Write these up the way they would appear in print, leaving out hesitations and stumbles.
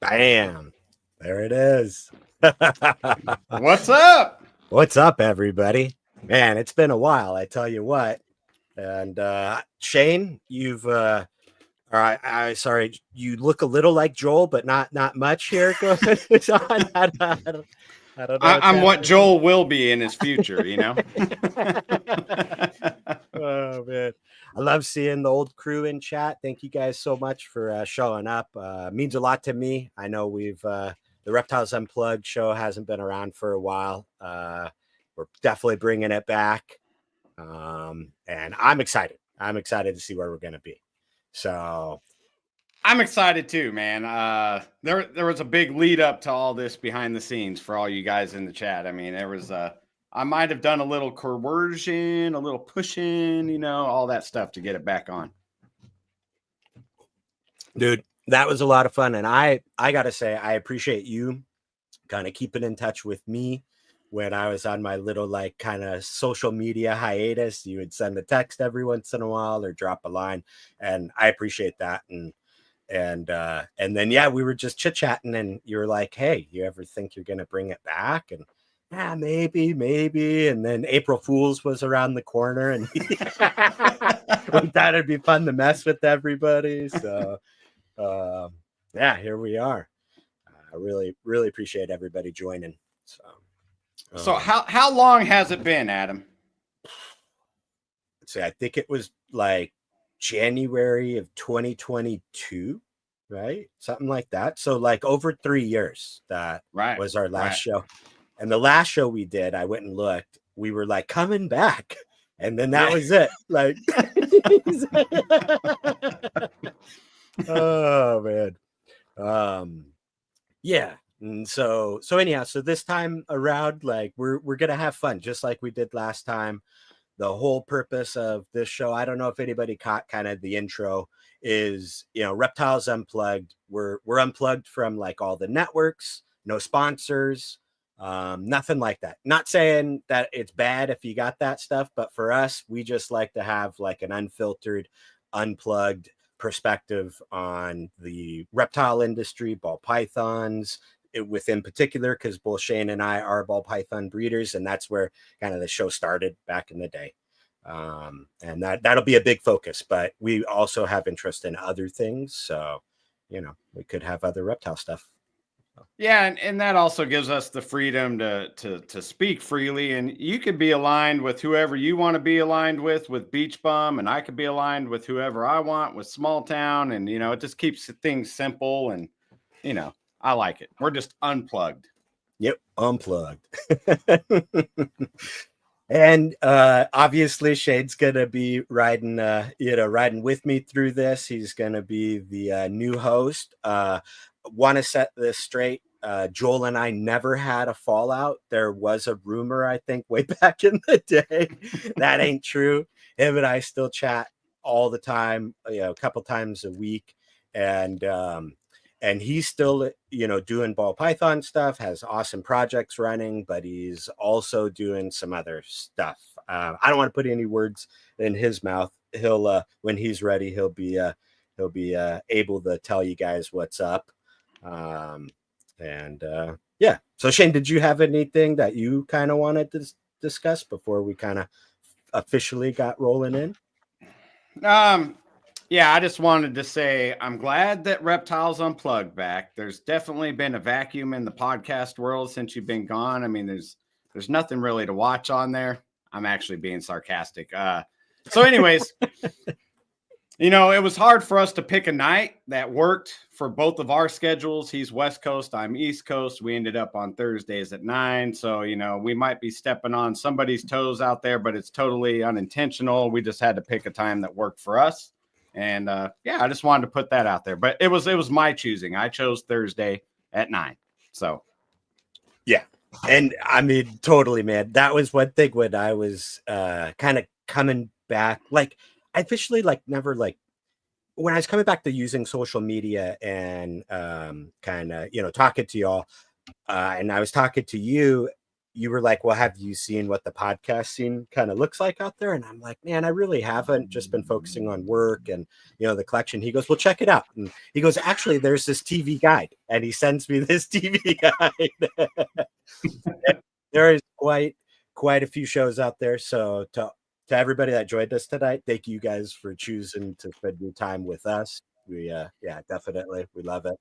Bam. There it is. What's up? What's up, everybody? Man, it's been a while, I tell you what. And Shane, you've all right, sorry, you look a little like Joel, but not much here. Go ahead. I don't know. I'm what Joel will be in his future, you know? Oh, man. I love seeing the old crew in chat. Thank you guys so much for showing up. Means a lot to me. I know the Reptiles Unplugged show hasn't been around for a while. We're definitely bringing it back. And I'm excited. I'm excited to see where we're going to be. So I'm excited too, man. There was a big lead up to all this behind the scenes for all you guys in the chat. I mean, there was I might have done a little coercion, a little pushing, you know, all that stuff to get it back on. Dude, that was a lot of fun. And I got to say, I appreciate you kind of keeping in touch with me when I was on my little like kind of social media hiatus. You would send a text every once in a while or drop a line. And I appreciate that. And then, yeah, we were just chit chatting and you were like, hey, you ever think you're going to bring it back? And yeah, maybe. And then April Fool's was around the corner and we thought it'd be fun to mess with everybody. So, yeah, here we are. I really appreciate everybody joining. So how long has it been, Adam? Let's see, I think it was like January of 2022, right? Something like that. So like over 3 years that was our last show. And the last show we did, I went and looked, we were like coming back. And then that was it. Like, oh man. Yeah. And so anyhow, so this time around, like we're gonna have fun just like we did last time. The whole purpose of this show, I don't know if anybody caught kind of the intro, is, you know, Reptiles Unplugged. We're unplugged from like all the networks, no sponsors, nothing like that. Not saying that it's bad if you got that stuff, but for us, we just like to have like an unfiltered, unplugged perspective on the reptile industry, ball pythons, within particular, because both Shane and I are ball python breeders, and that's where kind of the show started back in the day. And that'll be a big focus, but we also have interest in other things. So, you know, we could have other reptile stuff. Yeah, and that also gives us the freedom to speak freely, and you could be aligned with whoever you want to be aligned with Beach Bum, and I could be aligned with whoever I want with Small Town, and you know, it just keeps things simple, and you know, I like it. We're just unplugged. Yep, unplugged. And obviously Shane's gonna be riding with me through this. He's gonna be the new host. Want to set this straight. Joel and I never had a fallout. There was a rumor, I think, way back in the day. That ain't true. Him and I still chat all the time, you know, a couple times a week. And he's still, you know, doing ball python stuff, has awesome projects running, but he's also doing some other stuff. I don't want to put any words in his mouth. He'll when he's ready, he'll be able to tell you guys what's up. Yeah. So Shane, did you have anything that you kind of wanted to discuss before we kind of officially got rolling in? Yeah, I just wanted to say I'm glad that Reptiles Unplugged back. There's definitely been a vacuum in the podcast world since you've been gone. I mean, there's nothing really to watch on there. I'm actually being sarcastic. So anyways, you know, it was hard for us to pick a night that worked for both of our schedules. He's West Coast, I'm East Coast. We ended up on Thursdays at 9. So, you know, we might be stepping on somebody's toes out there, but it's totally unintentional. We just had to pick a time that worked for us. And yeah, I just wanted to put that out there. But it was my choosing. I chose Thursday at 9. So yeah. And I mean, totally, man. That was one thing when I was kind of coming back. Like, I officially never when I was coming back to using social media and kind of, you know, talking to y'all, and I was talking to you, you were like, well, have you seen what the podcast scene kind of looks like out there? And I'm like, man, I really haven't, just been focusing on work and, the collection. He goes, well, check it out. And he goes, actually, there's this TV guide. And he sends me this TV guide. There is quite a few shows out there. So to everybody that joined us tonight, thank you guys for choosing to spend your time with us. We definitely, we love it.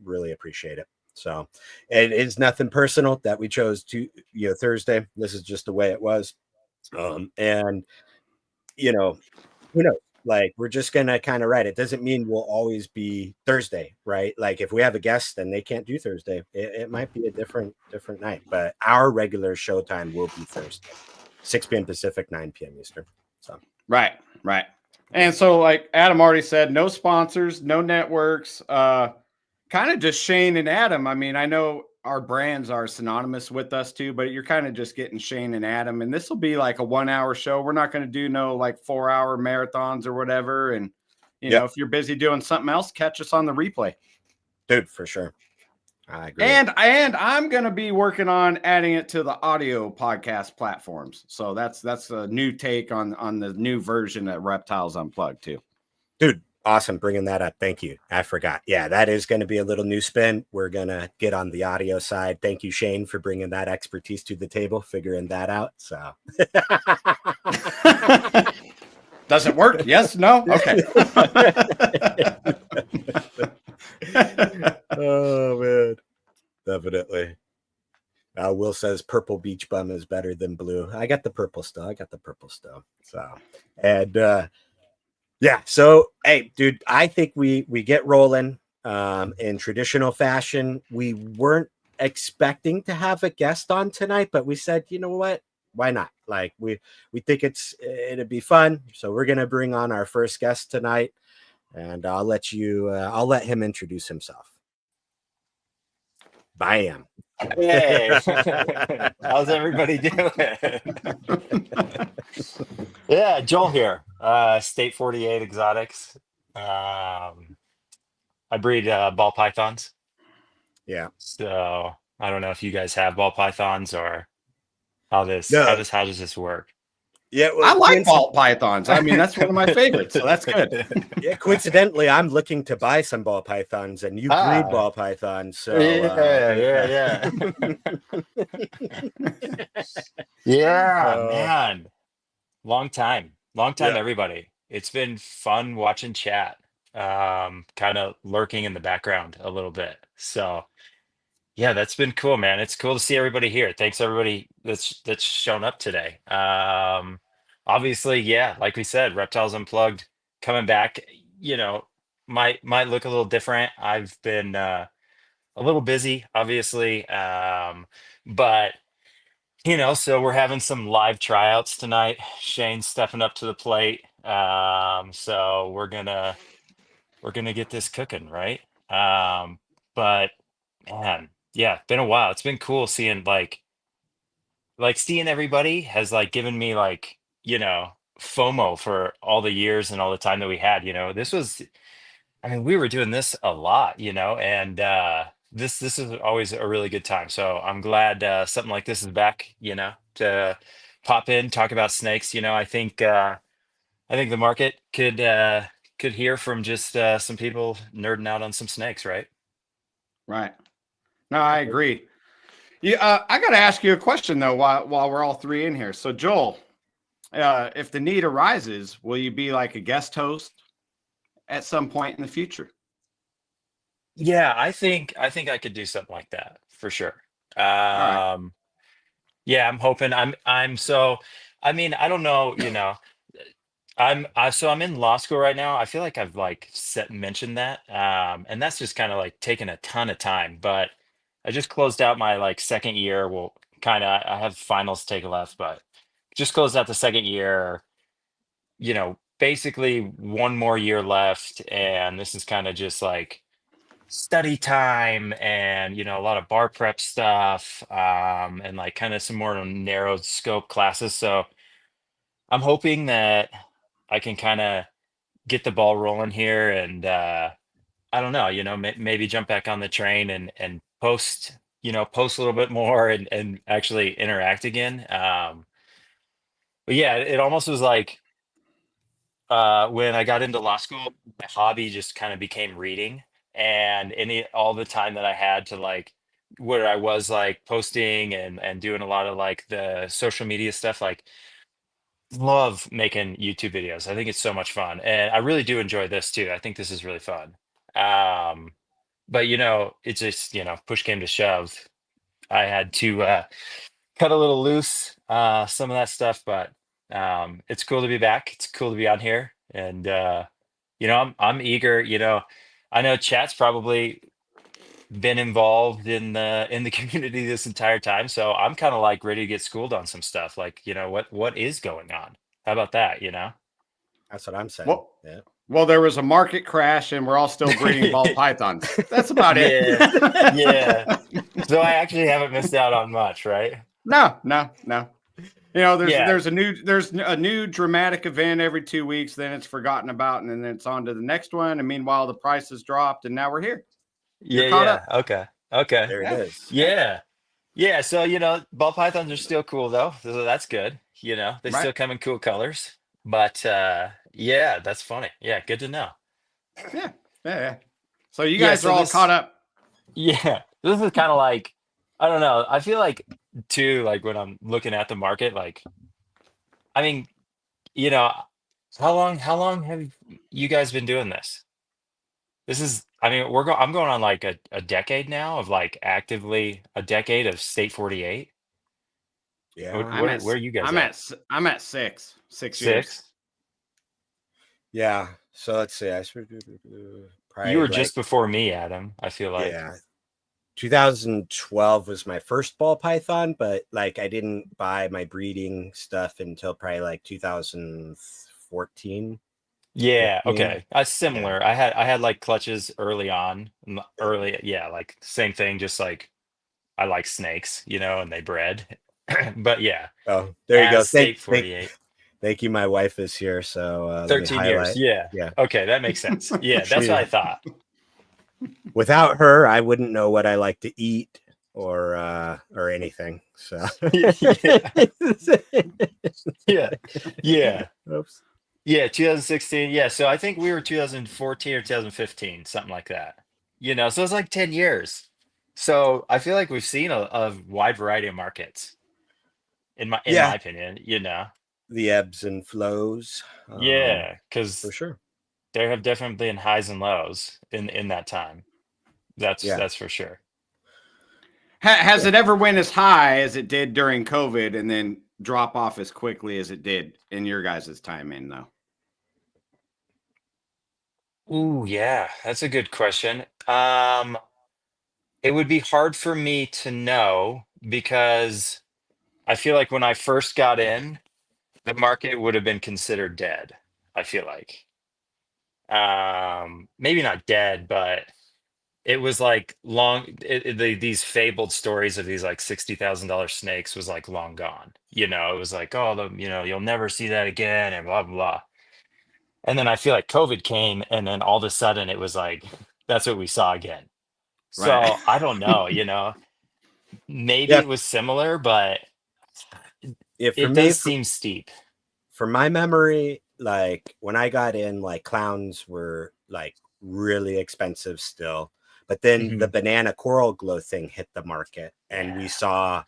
Really appreciate it. So it's nothing personal that we chose to, Thursday. This is just the way it was. And who knows? Like, we're just gonna kind of write. It doesn't mean we'll always be Thursday, right? Like, if we have a guest and they can't do Thursday, it might be a different night. But our regular show time will be Thursday, 6 p.m. Pacific, 9 p.m. Eastern. So right. And so, like Adam already said, no sponsors, no networks. Kind of just Shane and Adam. I mean, I know our brands are synonymous with us too, but you're kind of just getting Shane and Adam. And this will be like a 1 hour show. We're not going to do no like 4 hour marathons or whatever. And, you know, if you're busy doing something else, catch us on the replay. Dude, for sure. I agree. And I'm going to be working on adding it to the audio podcast platforms. So that's a new take on the new version of Reptiles Unplugged too. Dude, awesome bringing that up. Thank you. I forgot. Yeah, that is going to be a little new spin. We're going to get on the audio side. Thank you, Shane, for bringing that expertise to the table, figuring that out. So does it work? Yes, no. Okay. Oh man, definitely. Will says purple beach bum is better than blue. I got the purple still. So, and yeah. So, hey, dude, I think we get rolling in traditional fashion. We weren't expecting to have a guest on tonight, but we said, you know what? Why not? Like, we think it'd be fun. So we're gonna bring on our first guest tonight, and I'll let him introduce himself. Bam. Hey, how's everybody doing? Yeah, Joel here, State 48 Exotics. I breed ball pythons. Yeah. So I don't know if you guys have ball pythons or how does this work? Yeah, well, I like ball pythons. I mean, that's one of my favorites, so that's good. Yeah, coincidentally, I'm looking to buy some ball pythons, and you breed ball pythons. So yeah. Man. Long time, everybody. It's been fun watching chat. Kind of lurking in the background a little bit. So yeah, that's been cool, man. It's cool to see everybody here. Thanks everybody that's shown up today. Obviously, yeah, like we said, Reptiles Unplugged coming back, might look a little different. I've been a little busy, obviously. But so we're having some live tryouts tonight. Shane's stepping up to the plate. So we're gonna get this cooking, right? But man, yeah, been a while. It's been cool seeing like seeing everybody has like given me like, FOMO for all the years and all the time that we had, this was, I mean, we were doing this a lot, and this is always a really good time. So I'm glad something like this is back, to pop in, talk about snakes. I think the market could hear from just some people nerding out on some snakes, right? Right. No, I agree. Yeah, I got to ask you a question though, while we're all three in here. So Joel, if the need arises, will you be like a guest host at some point in the future? Yeah, I think I could do something like that for sure. Right. Yeah, I'm hoping so I mean, I don't know, I'm in law school right now. I feel like I've like mentioned that. And that's just kind of like taken a ton of time, but I just closed out my like second year. Well, kind of I have finals to take left, but just closed out the second year, basically one more year left, and this is kind of just like study time and a lot of bar prep stuff, and like kind of some more narrow scope classes. So I'm hoping that I can kind of get the ball rolling here, and I don't know, maybe jump back on the train and post post a little bit more and actually interact again. But yeah, it almost was like when I got into law school, my hobby just kind of became reading, and all the time that I had to like where I was like posting and doing a lot of like the social media stuff, like love making YouTube videos. I think it's so much fun, and I really do enjoy this too. I think this is really fun. Um, but it just push came to shove. I had to cut a little loose some of that stuff, but it's cool to be back. It's cool to be on here, and I'm eager. I know chat's probably been involved in the community this entire time, so I'm kind of like ready to get schooled on some stuff. Like, what is going on? How about that? That's what I'm saying. Well, Yeah. well, there was a market crash, and we're all still breeding ball pythons. That's about it. Yeah, yeah. So I actually haven't missed out on much, right? No. There's Yeah, there's a new dramatic event every 2 weeks, then it's forgotten about, and then it's on to the next one. And meanwhile, the price has dropped, and now we're here. You're yeah, caught yeah. up. Okay, okay. There it Yeah. is. Yeah. Yeah, so ball pythons are still cool though. So that's good. They Right. still come in cool colors. But yeah, that's funny. Yeah, good to know. Yeah. So you Yeah, guys are so all caught this up. yeah, this is kind of like I don't know. I feel like too like when I'm looking at the market, like I mean, you know, how long have you guys been doing this? This is I mean, I'm going on like a decade now of like actively a decade of State 48. What Yeah. what are, where are you guys I'm at? at I'm at 6 years. 6? Yeah. So let's see. You Probably were like, just before me, Adam, I feel like. yeah. 2012 was my first ball python, but like I didn't buy my breeding stuff until probably like 2014, Yeah, 15. okay. That's Yeah. similar. I had like clutches early on. Early, yeah, like same thing, just like I like snakes, and they bred. But yeah, Oh, there you go. as State 48. Thank you. My wife is here, so let me 13 years. highlight. Yeah. Yeah. Okay, that makes sense. Yeah, that's what She I thought. Without her, I wouldn't know what I like to eat or anything. So Yeah. Yeah. Yeah. Oops. Yeah, 2016. Yeah, so I think we were 2014 or 2015, something like that. So it's like 10 years. So I feel like we've seen a wide variety of markets in my Yeah, opinion. the ebbs and flows, Yeah, for because sure. there have definitely been highs and lows in that time. That's Yeah. that's for sure. Has Yeah. it ever went as high as it did during COVID and then drop off as quickly as it did in your guys' time in though? Ooh, yeah, that's a good question. It would be hard for me to know because I feel like when I first got in, the market would have been considered dead. I feel like, maybe not dead, but it was like these fabled stories of these like $60,000 snakes was like long gone. It was like, oh, you'll never see that again, and blah blah blah. And then I feel like COVID came, and then all of a sudden it was like that's what we saw again. Right. So I don't know. Maybe Yeah. it was similar, but Yeah. For it me, does seem steep. from my memory, like when I got in, like clowns were like really expensive still. But then the Mhm. banana coral glow thing hit the market, and we Yeah. saw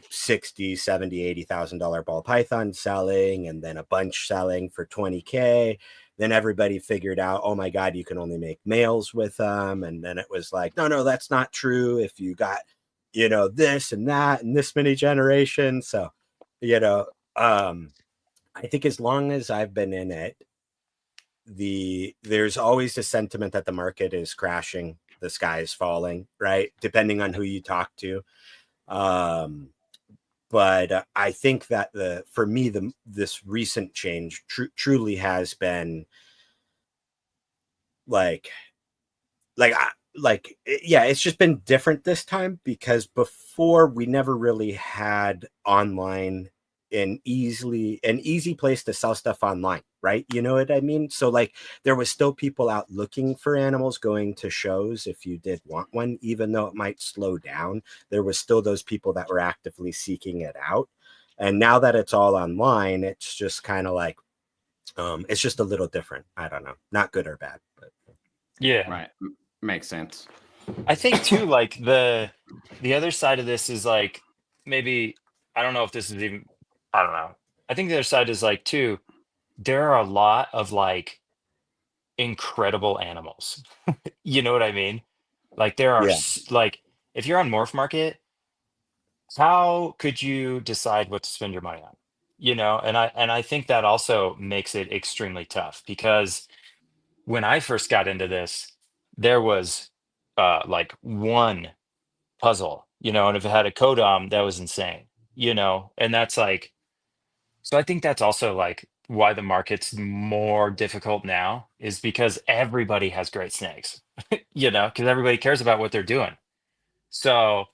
60, 70, $80,000 ball python selling, and then a bunch selling for 20K. Then everybody figured out, oh my God, you can only make males with them. And then it was like, no, that's not true. If you got, this and that and this many generations. So, you know, um, I think as long as I've been in it, there's always the sentiment that the market is crashing, the sky is falling, right? Depending on who you talk to. Um, but I think that for me this recent change truly has been like yeah, it's just been different this time because before we never really had online an easy place to sell stuff online, right? You know what I mean? So like there was still people out looking for animals, going to shows if you did want one, even though it might slow down. There was still those people that were actively seeking it out. And now that it's all online, it's just kind of like it's just a little different. I don't know, not good or bad, but Yeah. Right. Makes sense. I think too, like the other side of this is like maybe I don't know if this is even I don't know. I think the other side is like too, there are a lot of like incredible animals. You know what I mean? Like there are yeah, like if you're on Morph Market, how could you decide what to spend your money on? You know, and I think that also makes it extremely tough because when I first got into this, there was like one puzzle, you know, and if it had a codom, that was insane, you know, and that's like, so I think that's also like why the market's more difficult now is because everybody has great snakes, you know, because everybody cares about what they're doing. So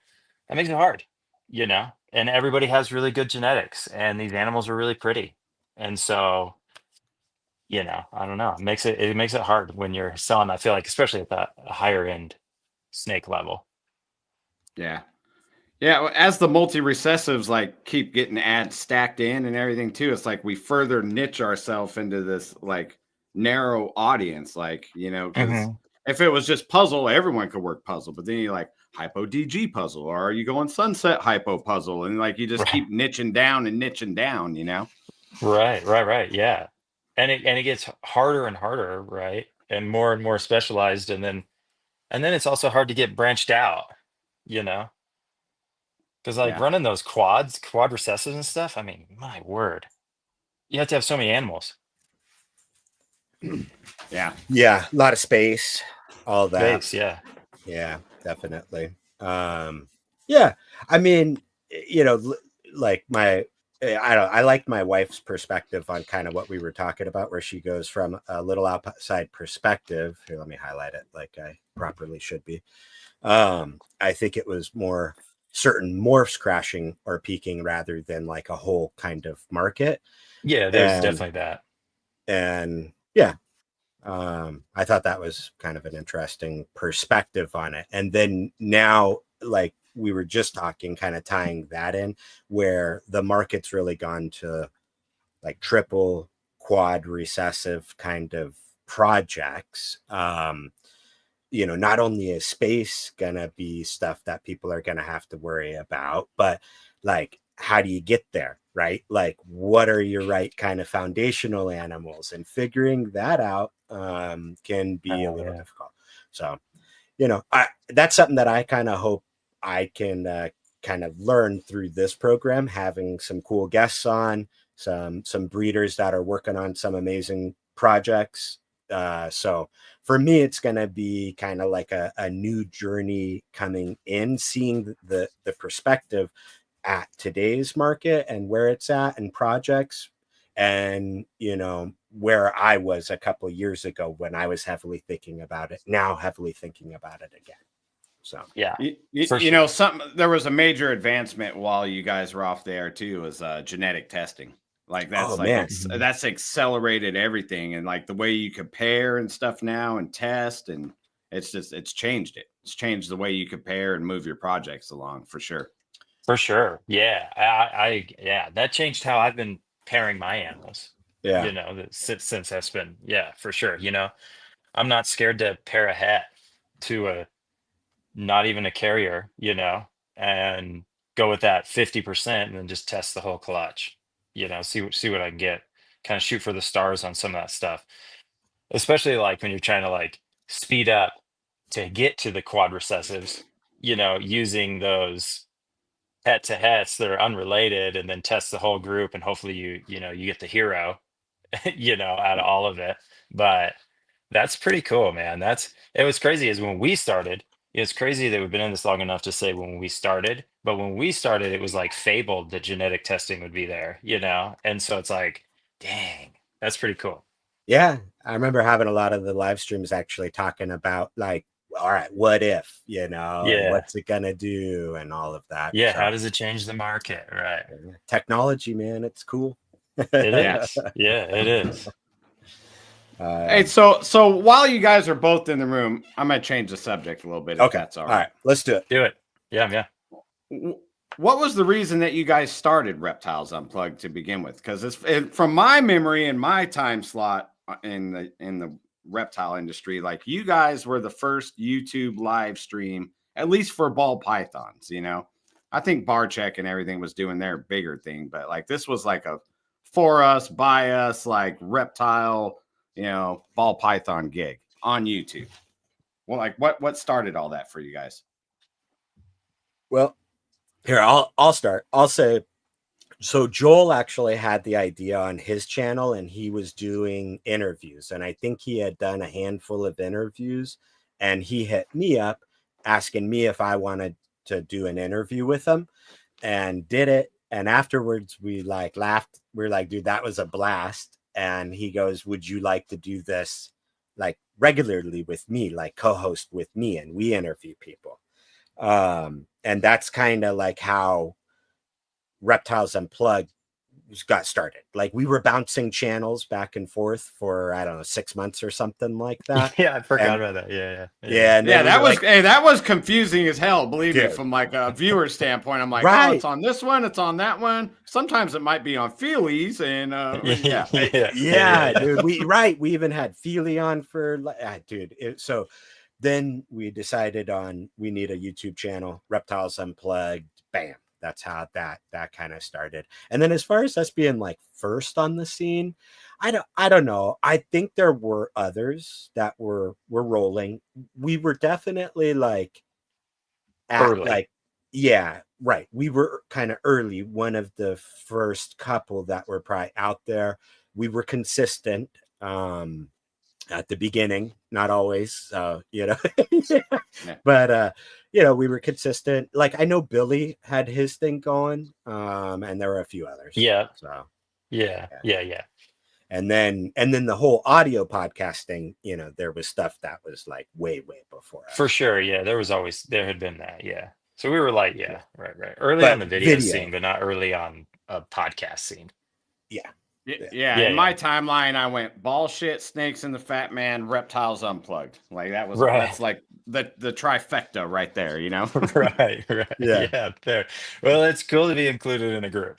that makes it hard, you know, and everybody has really good genetics and these animals are really pretty. And so, you know, I don't know, it makes it hard when you're selling, I feel like, especially at that higher end snake level. Yeah. Yeah, as the multi-recessives like keep getting ads stacked in and everything too, it's like we further niche ourselves into this like narrow audience, like because Hmm. if it was just puzzle, everyone could work puzzle, but then you like hypo DG puzzle, or are you going sunset hypo puzzle, and like you just Right. keep niching down and niching down, Right. Yeah. And it gets harder and harder, right? And more specialized. And then it's also hard to get branched out, you know? Because like Yeah, running those quad recessives and stuff, I mean, my word. You have to have so many animals. yeah, yeah, a lot of space, all that. Space, yeah. Yeah, definitely. Yeah, I mean, like I like my wife's perspective on kind of what we were talking about, where she goes from a little outside perspective. Here, let me highlight it like I properly should be. I think it was more certain morphs crashing or peaking rather than like a whole kind of market. Yeah, there's And definitely that. yeah, I thought that was kind of an interesting perspective on it. And then now, like we were just talking, kind of tying that in, where the market's really gone to like triple, quad recessive kind of projects. Not only is space gonna be stuff that people are gonna have to worry about, but like how do you get there, right? Like what are your right kind of foundational animals, and figuring that out can be a Oh little yeah. difficult. So that's something that I kind of hope I can kind of learn through this program, having some cool guests on, some breeders that are working on some amazing projects. So for me, it's going to be kind of like a new journey coming in, seeing the perspective at today's market and where it's at and projects, and where I was a couple years ago when I was heavily thinking about it, now heavily thinking about it again. So Yeah, you, for know sure. something. There was a major advancement while you guys were off there too, was genetic testing. Like oh that's like man, Mhm. that's accelerated everything, and like the way you compare and stuff now and test, and it's changed it. It's changed the way you compare and move your projects along for sure. For sure. Yeah. Yeah, that changed how I've been pairing my animals, yeah, since that's been, yeah, for sure. I'm not scared to pair a hat to a not even a carrier, and go with that 50% and then just test the whole clutch, see what I can get, kind of shoot for the stars on some of that stuff, especially like when you're trying to like speed up to get to the quad recessives, using those head to heads that are unrelated and then test the whole group and hopefully you get the hero, out of all of it. But that's pretty cool, man. It was crazy is when we started. It's crazy that we've been in this long enough to say when we started, but when we started, it was like fabled that genetic testing would be there, And so it's like, dang, that's pretty cool. yeah. I remember having a lot of the live streams actually talking about like all right, what if, and Yeah. what's it gonna do and all of that. Yeah. How So does it change the market? Right. technology, man, it's cool. It Yeah. is. Yeah, it is. Hey, Um, so while you guys are both in the room, I'm gonna change the subject a little bit if okay. that's all All right. right, let's do it. Do it. Yeah. Yeah. What was the reason that you guys started Reptiles Unplugged to begin with? Because from my memory and my time slot in the reptile industry, like you guys were the first YouTube live stream, at least for ball pythons. I think Barcheck and everything was doing their bigger thing, but like this was like a for us, by us, like reptile, ball python gig on YouTube. Well, like what started all that for you guys? Well, here I'll start. I'll say, so Joel actually had the idea on his channel, and he was doing interviews, and I think he had done a handful of interviews, and he hit me up asking me if I wanted to do an interview with him, and did it. And afterwards we like laughed. We're like, dude, that was a blast. And he goes, would you like to do this like regularly with me, like co-host with me, and we interview people? And that's kind of like how Reptiles Unplugged got started. Like we were bouncing channels back and forth for, I don't know, 6 months or something like that. Yeah, I forgot And about that. Yeah. yeah, and then Yeah, we were like, that was confusing as hell. Believe me, dude, from like a viewer standpoint, I'm like, oh, right. it's on this one, it's on that one. Sometimes it might be on Feelies, and yeah, Yeah, dude. We even had Feely on for dude. So then we decided on we need a YouTube channel, Reptiles Unplugged. Bam. That's how that kind of started. And then as far as us being like first on the scene, I don't know. I think there were others that were rolling. We were definitely like at Early. like, yeah, right. We were kind of early, one of the first couple that were probably out there. We were consistent at the beginning, not always, Yeah. but we were consistent. Like I know Billy had his thing going, and there were a few others. Yeah. So Yeah. and then the whole audio podcasting, there was stuff that was like way before us. For sure. Yeah. There had been that. Yeah. So we were like, yeah. Right. Early But on the video scene, but not early on a podcast scene. Yeah. In my timeline, I went bullshit, snakes and the fat man, reptiles unplugged. Like that's like the trifecta right there, Right. Yeah. Yeah. Fair. Well, it's cool to be included in a group.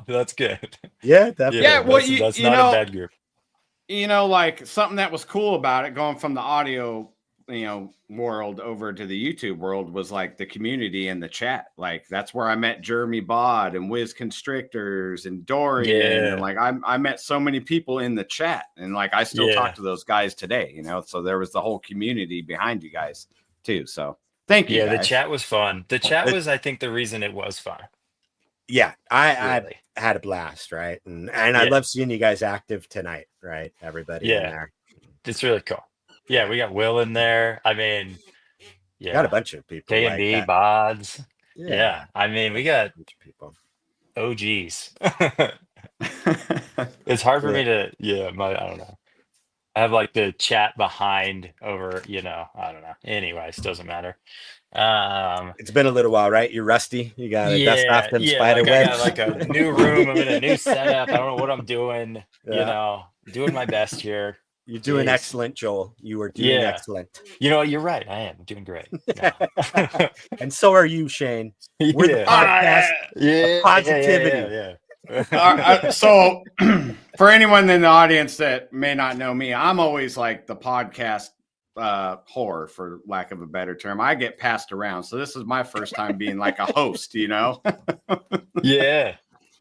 That's good. Yeah, definitely. Yeah, well, that's not a bad group. Like something that was cool about it going from the audio world over to the YouTube world was like the community and the chat. Like that's where I met Jeremy Bod and Wiz Constrictors and Dorian. And like I met so many people in the chat, and like I still talk to those guys today, so there was the whole community behind you guys too. So thank you. Yeah, guys. the chat was fun. The chat was, I think, the reason it was fun. Yeah, I had a blast, right? And I love seeing you guys active tonight, right? Everybody in there. It's really cool. Yeah, we got Will in there. I mean, got a bunch of people. K&B, Bods. Yeah. I mean, we got a bunch of people. OGs. It's hard for me to, I don't know. I have like the chat behind over, I don't know. Anyways, doesn't matter. It's been a little while, right? You're rusty. You got to dust off them spider like webs. I got like a new room. I'm in a new setup. I don't know what I'm doing. Doing my best here. You're doing excellent, Joel. You are doing excellent. You're right. I am doing great. No. And so are you, Shane. We're the podcast of positivity. So for anyone in the audience that may not know me, I'm always like the podcast whore, for lack of a better term. I get passed around. So this is my first time being like a host, Yeah.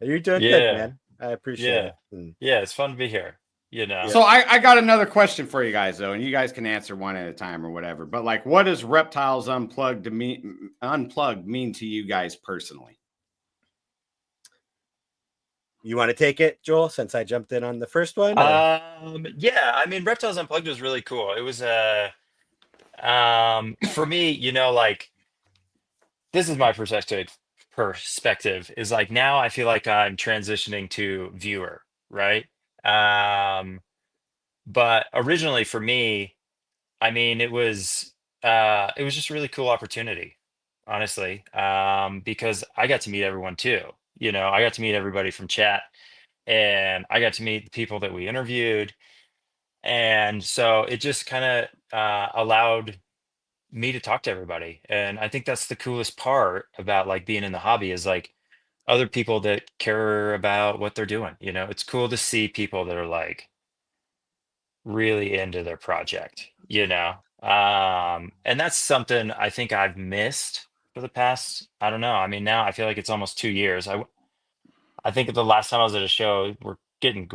You're doing good, man. I appreciate it. Yeah, it's fun to be here. So I got another question for you guys though, and you guys can answer one at a time or whatever. But like, what does Reptiles Unplugged mean to you guys personally? You want to take it, Joel, since I jumped in on the first one? Yeah, I mean, Reptiles Unplugged was really cool. It was for me, like this is my perspective is like now I feel like I'm transitioning to viewer, right? But originally for me, I mean, it was it was just a really cool opportunity, honestly, because I got to meet everyone too. You know, I got to meet everybody from chat, and I got to meet the people that we interviewed, and so it just kind of allowed me to talk to everybody. And I think that's the coolest part about like being in the hobby is like other people that care about what they're doing. You know, it's cool to see people that are like really into their project, you know. And that's something I think I've missed for the past, I don't know. I mean, now I feel like it's almost 2 years. I think the last time I was at a show, we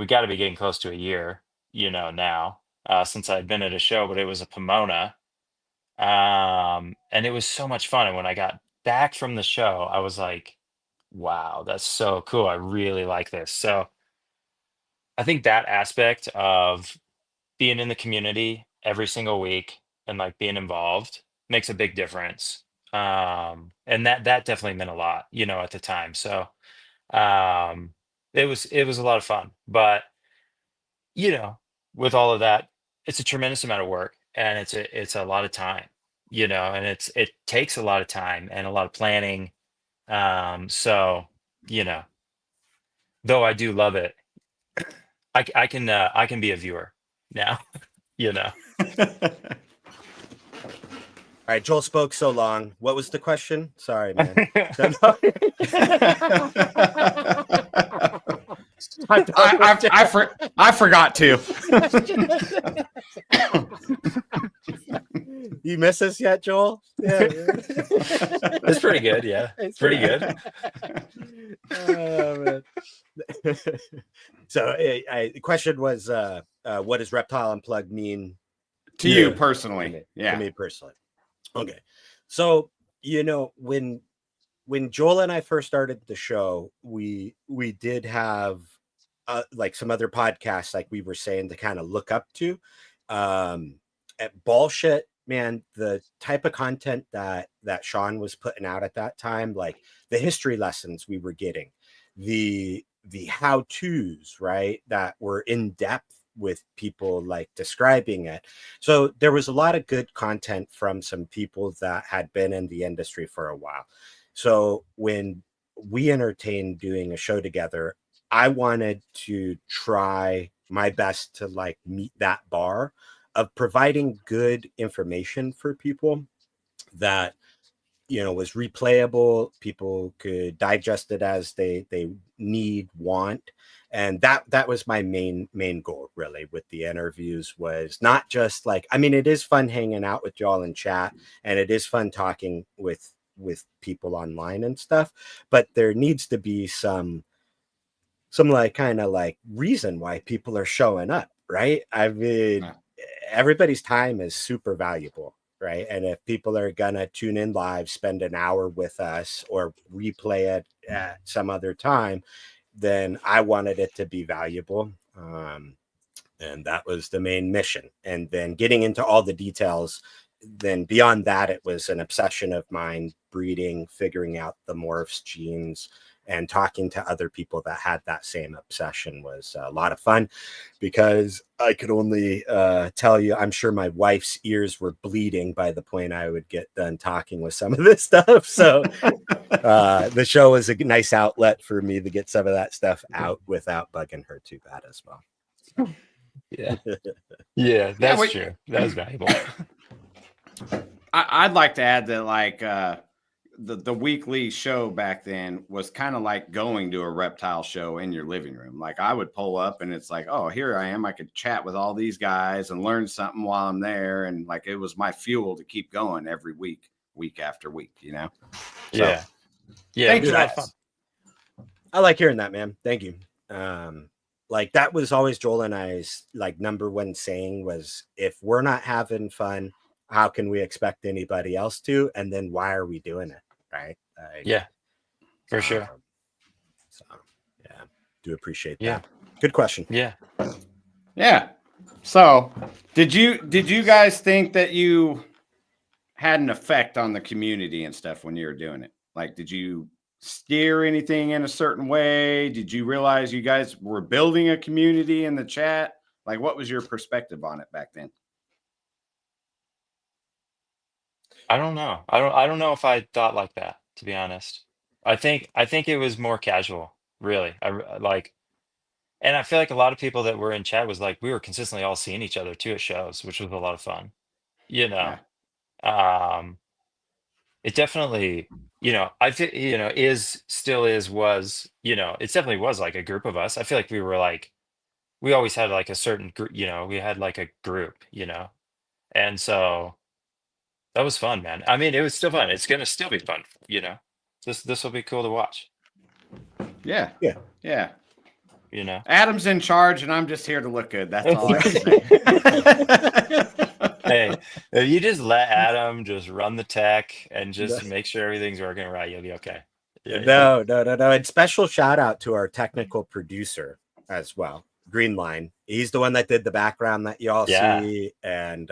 got to be getting close to a year, you know, now, since I'd been at a show, but it was a Pomona. And it was so much fun. And when I got back from the show, I was like, wow, that's so cool. I really like this. So I think that aspect of being in the community every single week and like being involved makes a big difference. And that definitely meant a lot, you know, at the time. So um it was a lot of fun. But you know, with all of that, it's a tremendous amount of work and it's a lot of time, you know, and it takes a lot of time and a lot of planning. So, you know, though I do love it, I can be a viewer now, you know. All right, Joel spoke so long. What was the question? Sorry, man. I forgot to. You miss us yet, Joel? Yeah. It's pretty good. Yeah. It's Pretty good. Oh, man. So the question was, what does Reptile Unplugged mean To you personally? To me personally. Okay. So, you know, when Joel and I first started the show, we did have like some other podcasts, like we were saying, to kind of look up to. At bullshit, man, the type of content that Sean was putting out at that time, like the history lessons we were getting, the how-tos, right, that were in depth with people like describing it. So there was a lot of good content from some people that had been in the industry for a while. So when we entertained doing a show together, I wanted to try my best to like meet that bar of providing good information for people that, you know, was replayable, people could digest it as they want. And that was my main goal really with the interviews, was not just like, I mean, it is fun hanging out with y'all in chat and it is fun talking with people online and stuff, but there needs to be some like kind of like reason why people are showing up, right? I mean, everybody's time is super valuable, right? And if people are gonna tune in live, spend an hour with us, or replay it at some other time, then I wanted it to be valuable. And that was the main mission. And then getting into all the details, then beyond that, it was an obsession of mine, breeding, figuring out the morphs genes, and talking to other people that had that same obsession was a lot of fun, because I could only tell you, I'm sure my wife's ears were bleeding by the point I would get done talking with some of this stuff. So the show was a nice outlet for me to get some of that stuff out without bugging her too bad as well. Yeah. Yeah, that's true. That was valuable. I'd like to add that, like, the weekly show back then was kind of like going to a reptile show in your living room. Like, I would pull up and it's like, oh, here I am. I could chat with all these guys and learn something while I'm there. And like, it was my fuel to keep going every week after week, you know? So, yeah. Yeah. thank you. I like hearing that, man. Thank you. Like, that was always Joel and I's like number one saying was, if we're not having fun, how can we expect anybody else to? And then why are we doing it? Right. Yeah, for sure. So yeah, do appreciate Yeah. that. Good question. Yeah. Yeah. So did you guys think that you had an effect on the community and stuff when you were doing it? Like, did you steer anything in a certain way? Did you realize you guys were building a community in the chat? Like, what was your perspective on it back then? I don't know. I don't know if I thought like that, to be honest. I think it was more casual, really. Like, and I feel like a lot of people that were in chat was like we were consistently all seeing each other too at shows, which was a lot of fun. You know. Yeah. Um it definitely, I think, is still is was, it definitely was like a group of us. I feel like we were like we always had like a certain group, we had like a group, And so that was fun, man. I mean, it was still fun. It's gonna still be fun, you know. This will be cool to watch, Yeah. Yeah. Yeah. you know. Adam's in charge, and I'm just here to look good. That's all I can say. Hey, if you just let Adam just run the tech and just make sure everything's working right, you'll be okay. Yeah, No, no, no, no. And special shout out to our technical producer as well, Greenline. He's the one that did the background that y'all yeah. see, and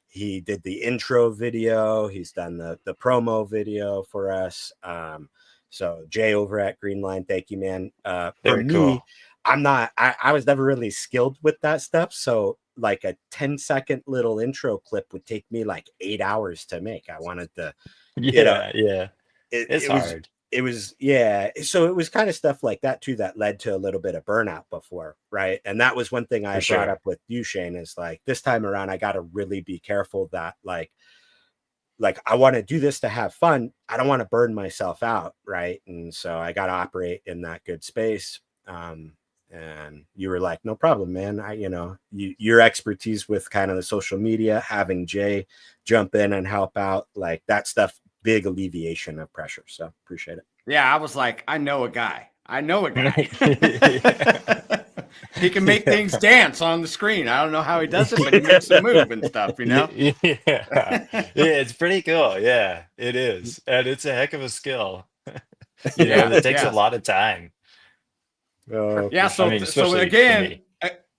he did the intro video. He's done the promo video for us. So Jay over at Greenline, thank you, man. For Very me, cool. I was never really skilled with that stuff. So like a 10-second little intro clip would take me like 8 hours to make. I wanted to, you know, Yeah, yeah. it, It's it was hard. it was yeah, so it was kind of stuff like that too that led to a little bit of burnout before, right? And that was one thing I For brought sure. up with you, Shane, is like this time around I got to really be careful that like I want to do this to have fun. I don't want to burn myself out, right? And so I got to operate in that good space. And you were like, no problem, man. Your expertise with kind of the social media, having Jay jump in and help out, like that stuff, big alleviation of pressure. So appreciate it. Yeah, I was like, I know a guy. I know a guy. Yeah. He can make Yeah. things dance on the screen. I don't know how he does it, but he makes them move and stuff, you know? Yeah, yeah, it's pretty cool. Yeah, it is, and it's a heck of a skill. Yeah, That takes a yeah. lot of time. Oh, Yeah, for I so mean, sure. so especially for me.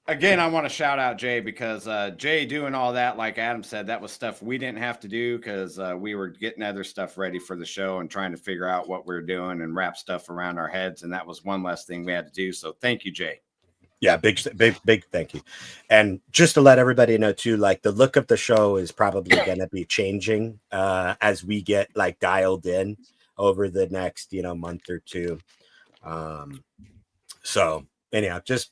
again, I want to shout out Jay because Jay doing all that, like Adam said, that was stuff we didn't have to do because we were getting other stuff ready for the show and trying to figure out what we are doing and wrap stuff around our heads, and that was one less thing we had to do. So thank you, Jay. Yeah, big thank you. And just to let everybody know too, like the look of the show is probably going to be changing as we get like dialed in over the next month or two. So anyhow, just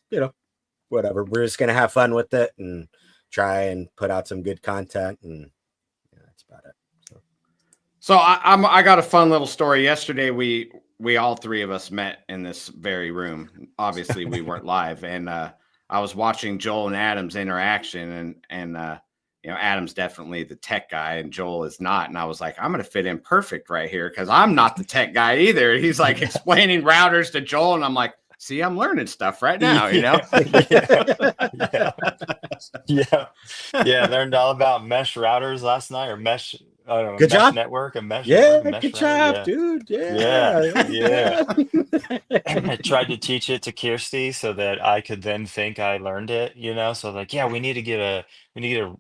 whatever, we're just going to have fun with it and try and put out some good content, and that's about it. So I got a fun little story. Yesterday we all three of us met in this very room. Obviously we weren't live, and I was watching Joel and Adam's interaction, and Adam's definitely the tech guy and Joel is not. And I was like, I'm gonna fit in perfect right here because I'm not the tech guy either. He's like explaining routers to Joel, and I'm like, see, I'm learning stuff right now, Yeah, yeah, yeah, yeah. Learned all about mesh routers last night, or mesh. I don't know, Good mesh job. network, a mesh Yeah, network, a mesh good router. job, Yeah, dude. yeah, Yeah. yeah. I tried to teach it to Kirsty so that I could then think I learned it. So like, yeah, we need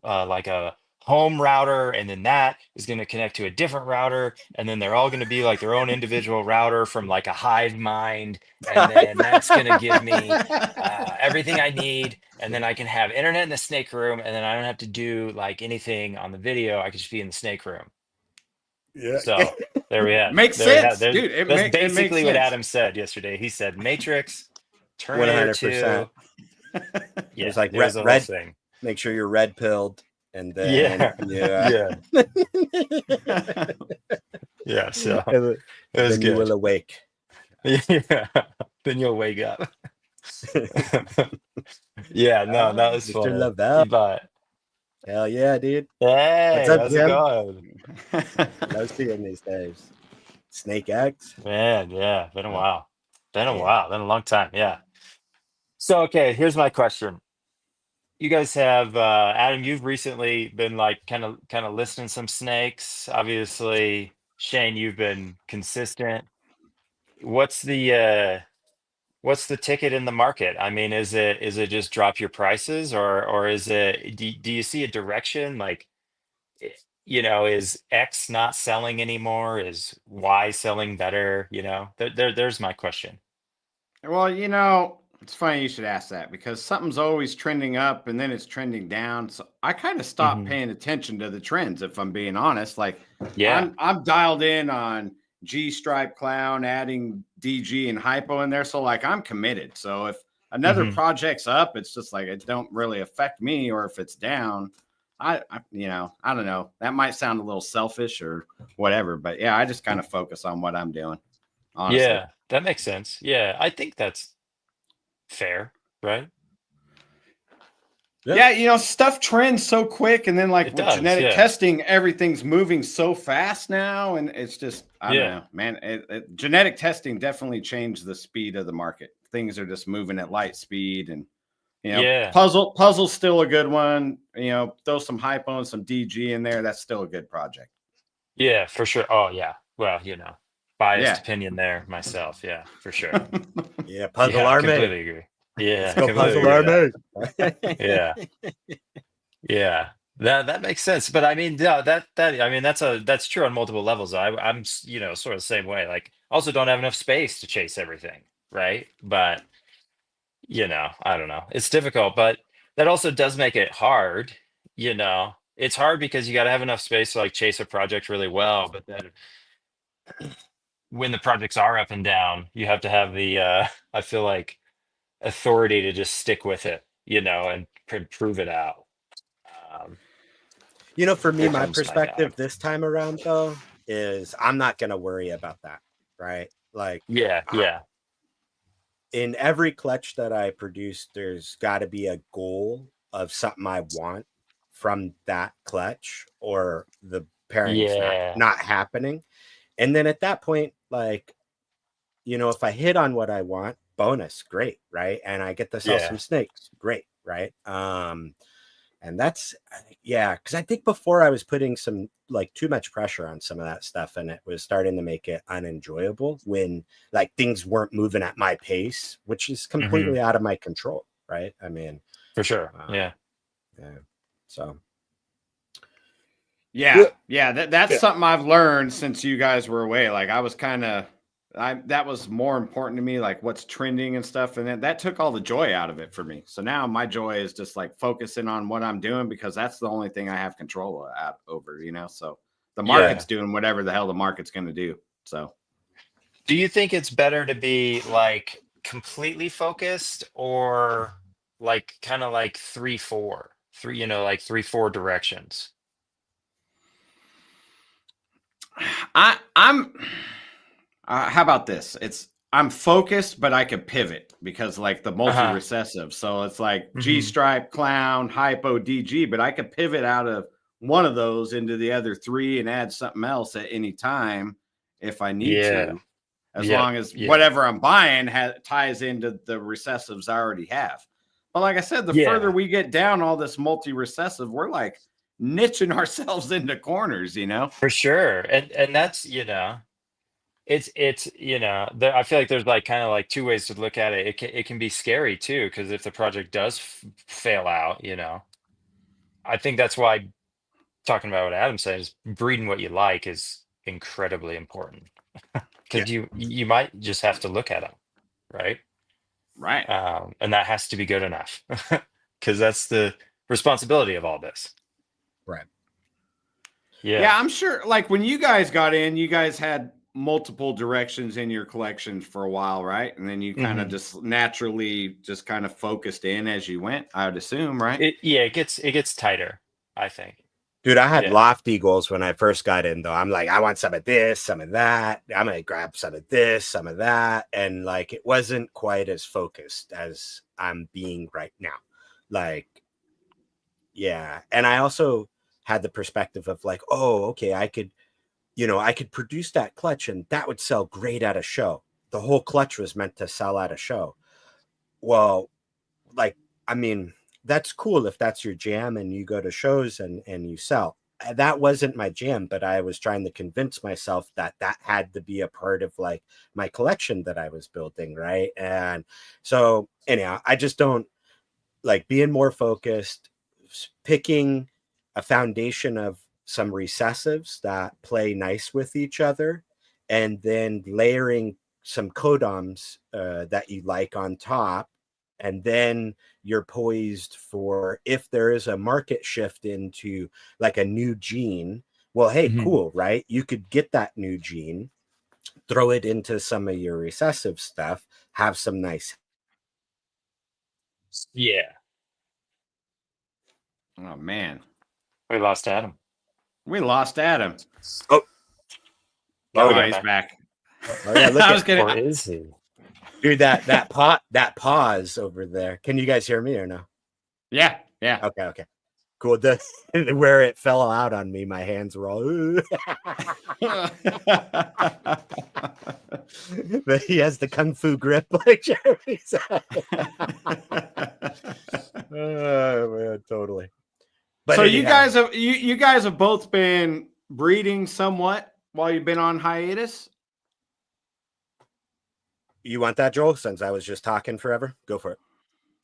like a home router, and then that is going to connect to a different router, and then they're all going to be like their own individual router from like a hive mind, and then that's going to give me everything I need, and then I can have internet in the snake room, and then I don't have to do like anything on the video. I could just be in the snake room. Yeah. So Makes there we have. sense, There's dude. That's It makes basically what sense. Adam said yesterday. He said Matrix, Terminator 100%. 2. It was Yeah, like it was a whole red. thing. Make sure you're red pilled, and then Yeah, yeah, yeah. So and it was then you will good. awake. Yeah, then you'll wake up. Yeah, no, that was Mr. funny. Lavelle. But Hell yeah, dude. What's hey, up, how's it Jim? going? Love seeing these days. Snake X. Man, yeah, been a while. Been a Yeah. while. Been a long time. Yeah. So okay, here's my question. You guys have Adam, you've recently been like kind of listing some snakes. Obviously, Shane, you've been consistent. What's what's the ticket in the market? I mean, is it just drop your prices, or is it do you see a direction like eh, is X not selling anymore? Is Y selling better? There's my question. Well, It's funny you should ask that because something's always trending up and then it's trending down. So I kind of stopped paying attention to the trends, if I'm being honest. Like Yeah. I'm dialed in on G stripe clown, adding DG and hypo in there. So like I'm committed. So if another project's up, it's just like it don't really affect me, or if it's down, I I don't know. That might sound a little selfish or whatever, but yeah, I just kind of focus on what I'm doing. Honestly. Yeah, that makes sense. Yeah, I think that's fair, right? Yeah, stuff trends so quick, and then like It with does, genetic yeah. testing, everything's moving so fast now, and it's just I don't Yeah. know, man. Genetic testing definitely changed the speed of the market. Things are just moving at light speed, and Yeah. puzzle's still a good one. Throw some hypo and some DG in there. That's still a good project. Yeah, for sure. Oh, yeah. Well, biased Yeah. opinion there myself. Yeah, for sure. Yeah, Puzzle Yeah, Army. completely agree. Yeah, Let's go completely Puzzle agree with Army. that. Yeah. Yeah. That makes sense. But I mean, yeah, I mean that's true on multiple levels. I'm sort of the same way. Like also don't have enough space to chase everything, right? But I don't know. It's difficult, but that also does make it hard, It's hard because you got to have enough space to like chase a project really well, but then when the projects are up and down, you have to have the I feel like authority to just stick with it, and prove it out. Um, For me, here my comes my dog. perspective this time around though is I'm not going to worry about that, right? Like Yeah. in every clutch that I produce, there's got to be a goal of something I want from that clutch, or the pairing's Yeah. not happening. And then at that point, like, if I hit on what I want, bonus, great, right? And I get to sell Yeah. some snakes, great, right? And that's because I think before I was putting some like too much pressure on some of that stuff, and it was starting to make it unenjoyable when like things weren't moving at my pace, which is completely out of my control, right? I mean, For sure. Yeah. So that's something I've learned since you guys were away. Like I was that was more important to me, like what's trending and stuff. And then that took all the joy out of it for me. So now my joy is just like focusing on what I'm doing, because that's the only thing I have control over, So the market's doing whatever the hell the market's going to do. So Do you think it's better to be like completely focused, or like kind of like 3-4, like 3-4 directions? I'm how about this? I'm focused, but I could pivot because like the multi-recessive. So it's like G stripe, clown, hypo, DG, but I could pivot out of one of those into the other three and add something else at any time if I need to, as long as whatever I'm buying ties into the recessives I already have. But like I said, the further we get down all this multi-recessive, we're like niching ourselves into corners, For sure. And that's, it's I feel like there's like kind of like two ways to look at it. It can be scary too, because if the project does fail out, I think that's why talking about what Adam said is breeding what you like is incredibly important, because you might just have to look at them, right? Right. And that has to be good enough, because that's the responsibility of all this. Right. Yeah, I'm sure. Like when you guys got in, you guys had multiple directions in your collections for a while, right? And then you kind of just naturally just kind of focused in as you went, I would assume, right? It gets tighter, I think. Dude, I had lofty goals when I first got in, though. I'm like, I want some of this, some of that. I'm going to grab some of this, some of that. And like, it wasn't quite as focused as I'm being right now. Like, yeah. And I also had the perspective of like, oh, okay, I could produce that clutch and that would sell great at a show. The whole clutch was meant to sell at a show. Well, like, I mean, that's cool if that's your jam and you go to shows and you sell. That wasn't my jam, but I was trying to convince myself that had to be a part of like my collection that I was building, right? And so anyhow, I just don't like being more focused, picking a foundation of some recessives that play nice with each other, and then layering some codoms that you like on top, and then you're poised for, if there is a market shift into like a new gene, well, hey, cool, right? You could get that new gene, throw it into some of your recessive stuff, have some nice. Yeah. Oh man, We lost Adam. we lost Adam. Oh, Now we Oh, got he's him back. oh yeah, look I at was gonna. Or is he? dude, that pause over there. Can you guys hear me or no? Yeah, yeah. Okay. Cool. Where it fell out on me, my hands were all. But he has the kung fu grip, like Jeremy said. Oh man, totally. But so anyhow, you guys have both been breeding somewhat while you've been on hiatus. you want that, Joel? Since I was just talking forever, go for it.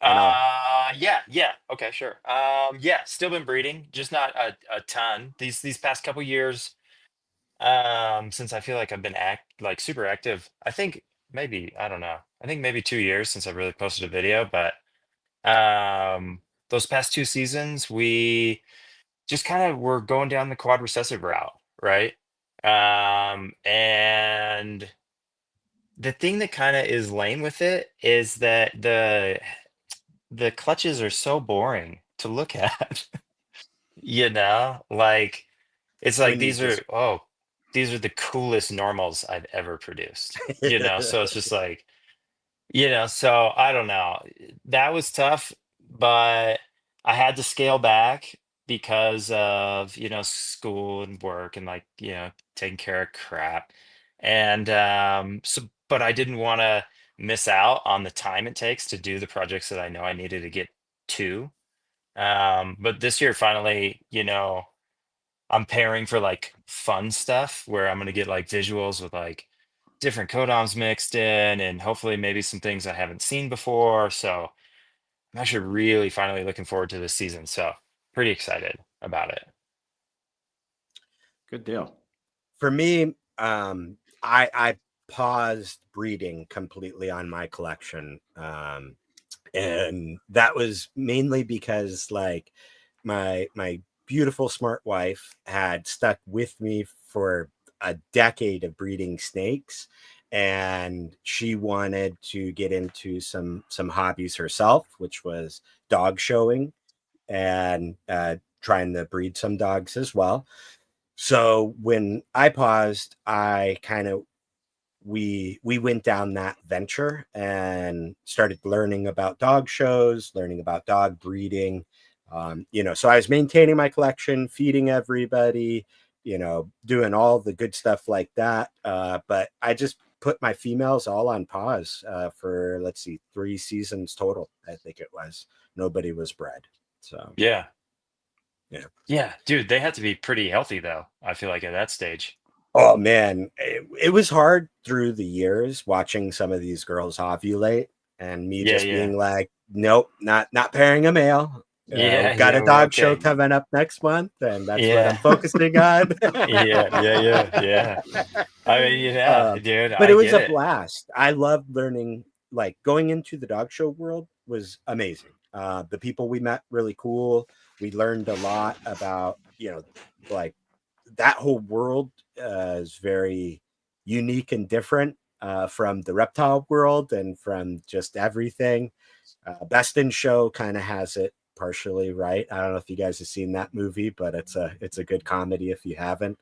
Yeah. Okay, sure. Yeah, still been breeding, just not a ton. These past couple years, since I feel like I've been super active. I think maybe, I don't know. I think maybe 2 years since I've really posted a video, but those past 2 seasons, we just kind of were going down the quad recessive route, right? And the thing that kind of is lame with it is that the clutches are so boring to look at. Like it's like When you just these are the coolest normals I've ever produced. So it's just like, so I don't know. That was tough, but I had to scale back because of, school and work and like, taking care of crap. And but I didn't want to miss out on the time it takes to do the projects that I know I needed to get to. But this year finally, I'm pairing for like fun stuff where I'm gonna get like visuals with like different codoms mixed in and hopefully maybe some things I haven't seen before. So I'm actually really finally looking forward to this season. So pretty excited about it. Good deal. for me, I paused breeding completely on my collection. And that was mainly because like my beautiful smart wife had stuck with me for a decade of breeding snakes, and she wanted to get into some hobbies herself, which was dog showing and trying to breed some dogs as well. So when I paused, I kind of we went down that venture and started learning about dog shows, learning about dog breeding. So I was maintaining my collection, feeding everybody, doing all the good stuff like that. But I just put my females all on pause for, let's see, 3 seasons total. I think it was. Nobody was bred. So Yeah. yeah, Dude, they had to be pretty healthy though. I feel like at that stage. oh man, it was hard through the years watching some of these girls ovulate and me just Yeah. being like, nope, not pairing a male. We've got a We're dog show okay. coming up next month, and that's what I'm Yeah. focusing on. Yeah. I mean, dude, But I it was get a it. blast. I loved learning, like going into the dog show world was amazing. The people we met, really cool. We learned a lot about, like that whole world is very unique and different from the reptile world and from just everything. Best in Show kind of has it partially right. I don't know if you guys have seen that movie, but it's a good comedy if you haven't.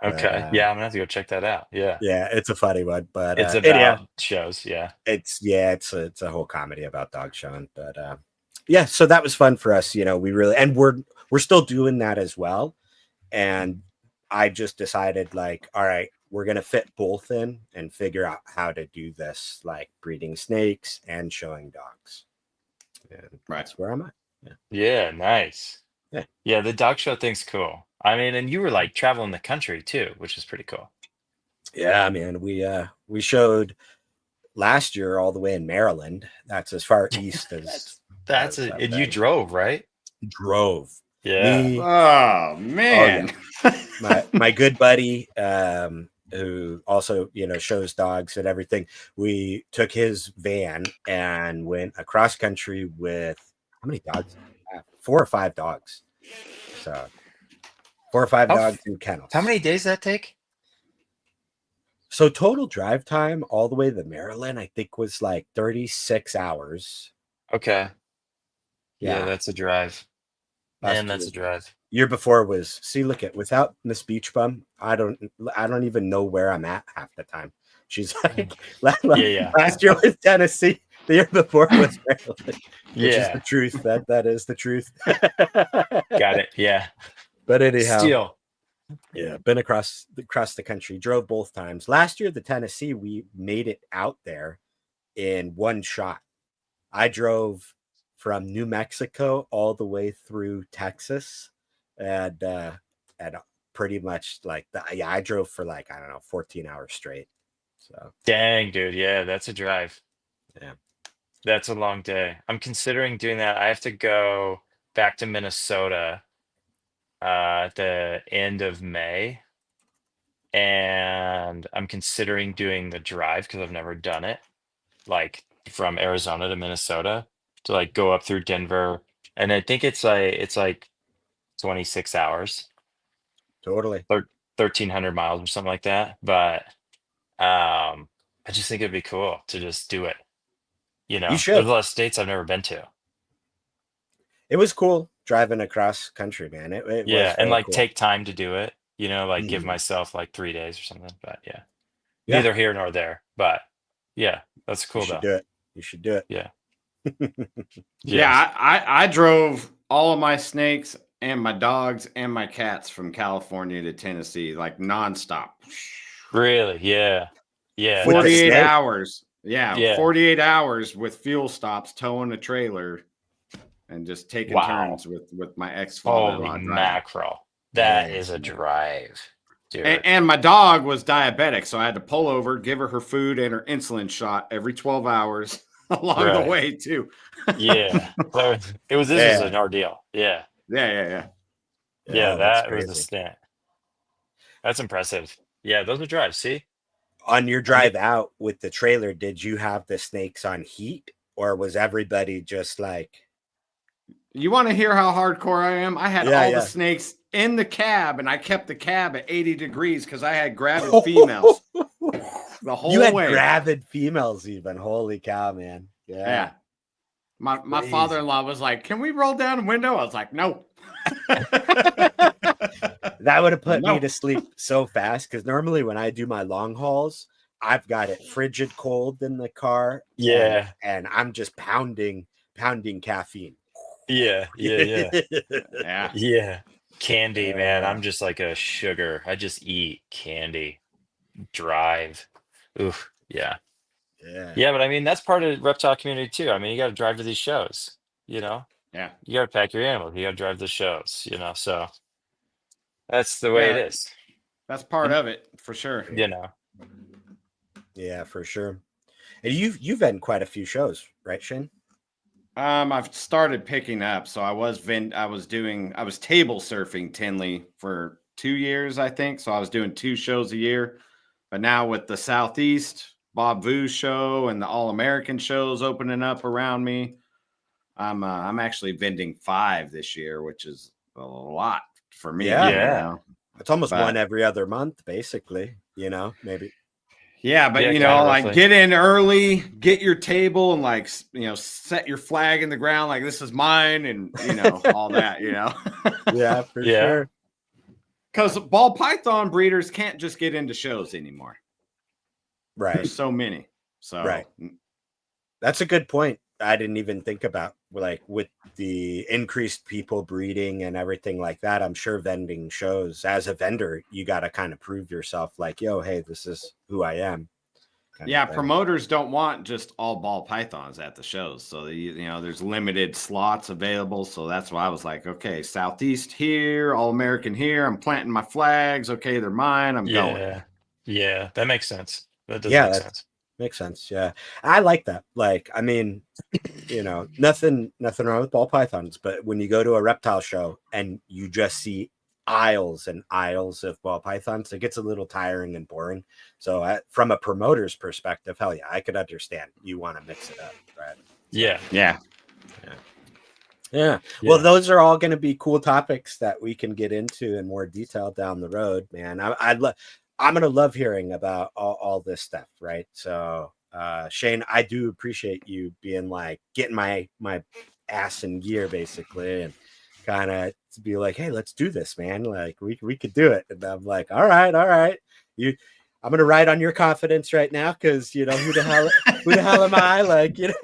But Okay. Yeah, I'm gonna have to go check that out. Yeah. yeah, it's a funny one. But It's anyhow, about shows. Yeah. it's a whole comedy about dog showing. But yeah, so that was fun for us. We really, and we're still doing that as well. And I just decided, like, all right, we're gonna fit both in and figure out how to do this, like breeding snakes and showing dogs. And that's where I'm at. Yeah, nice. Yeah. Yeah, the dog show thing's cool. I mean, and you were like traveling the country too, which is pretty cool. Yeah, man. We showed last year all the way in Maryland. That's as far east as That's as it. I've And you been. drove, right? Drove. Yeah. Me, Oh oh man. yeah. My good buddy who also, shows dogs and everything. We took his van and went across country with how many dogs? 4 or 5 dogs. So 4 or 5 How, dogs in kennels. how many days that take? So total drive time all the way to Maryland, I think was like 36 hours. Okay. Yeah, Yeah. that's a drive. Man, that's a Last drive. year before was, see, look at, without Miss Beach Bum, I don't even know where I'm at half the time. She's like, Yeah. last year was Tennessee, the year before was Maryland, which is Yeah. the truth. That is the truth. Got it. Yeah. But anyhow, Still. yeah, been across the country, drove both times. Last year, the Tennessee, we made it out there in one shot. I drove from New Mexico all the way through Texas, and pretty much like I drove for like, I don't know, 14 hours straight. So Dang, dude. Yeah, that's a drive. yeah, That's a long day. I'm considering doing that. I have to go back to Minnesota at the end of May. And I'm considering doing the drive because I've never done it, like from Arizona to Minnesota to like go up through Denver. And I think it's like 26 hours, totally. 1,300 miles or something like that. But I just think it'd be cool to just do it. You There's should. a lot of states I've never been to. It was cool driving across country, man. It was Yeah, and very like cool. take time to do it, like give Mhm. myself like 3 days or something. But yeah, Yeah. neither here nor there. But yeah, that's You cool should though. do it. You should do it. Yeah. Yeah, I drove all of my snakes and my dogs and my cats from California to Tennessee, like nonstop. Really? Yeah. Yeah. With the 48 snake? hours. Yeah, Yeah. 48 hours with fuel stops, towing a trailer, and just taking Wow. turns with my ex-father-in-law Holy driving. mackerel. That Yeah. is a drive, dude. And my dog was diabetic, so I had to pull over, give her feed and her insulin shot every 12 hours along Right. the way too. Yeah. This was an ordeal. Yeah. Yeah. Yeah, that's that was a crazy. stint. That's impressive. Yeah, those are drives. See? On your drive out with the trailer, did you have the snakes on heat, or was everybody just like, You want to hear how hardcore I am? I had Yeah, all yeah. the snakes in the cab, and I kept the cab at 80 degrees because I had gravid females the whole you had way. gravid females even? Holy cow, man. Yeah. My Crazy. father-in-law was like, "Can we roll down a window?" I was like, "No." That would have put No. me to sleep so fast, because normally when I do my long hauls, I've got it frigid cold in the car. Yeah. And I'm just pounding caffeine. Yeah. Yeah. Yeah. Candy, man. I'm just like a sugar. I just eat candy. Drive. Oof. Yeah. Yeah, but I mean that's part of the reptile community too. I mean, you got to drive to these shows, Yeah. You got to pack your animals. You got to drive the shows, so that's the way it is, That's part of it for sure. Yeah, for sure. And you've been quite a few shows, right, Shane? I've started picking up. So I was table surfing Tinley for 2 years, I think. So I was doing 2 shows a year. But now with the Southeast Bob Vu's show and the All American shows opening up around me, I'm actually vending 5 this year, which is a lot for me. Yeah. It's almost one every other month, basically. Maybe. Yeah, but like get in early, get your table, and like set your flag in the ground, like this is mine, and all that. Yeah, for sure. Because ball python breeders can't just get into shows anymore. Right. There's so many. So right. That's a good point. I didn't even think about, like, with the increased people breeding and everything like that. I'm sure vending shows, as a vendor, you got to kind of prove yourself, like, yo, hey, this is who I am. Yeah, promoters don't want just all ball pythons at the shows. So, there's limited slots available. So that's why I was like, okay, Southeast here, All American here. I'm planting my flags. Okay, they're mine. I'm going. Yeah, that makes sense. That does make sense. Makes sense. Yeah. I like that. Like, I mean, nothing wrong with ball pythons, but when you go to a reptile show and you just see aisles and aisles of ball pythons. It gets a little tiring and boring. So from a promoter's perspective, hell yeah, I could understand you want to mix it up, right? So, Yeah. Yeah. Well, those are all going to be cool topics that we can get into in more detail down the road, man. I'm going to love hearing about all this stuff, right? So, Shane, I do appreciate you being like getting my ass in gear, basically, and kind of to be like, hey, let's do this, man. Like we could do it. And I'm like, all right. I'm gonna ride on your confidence right now because you know who the hell am I? Like, you know,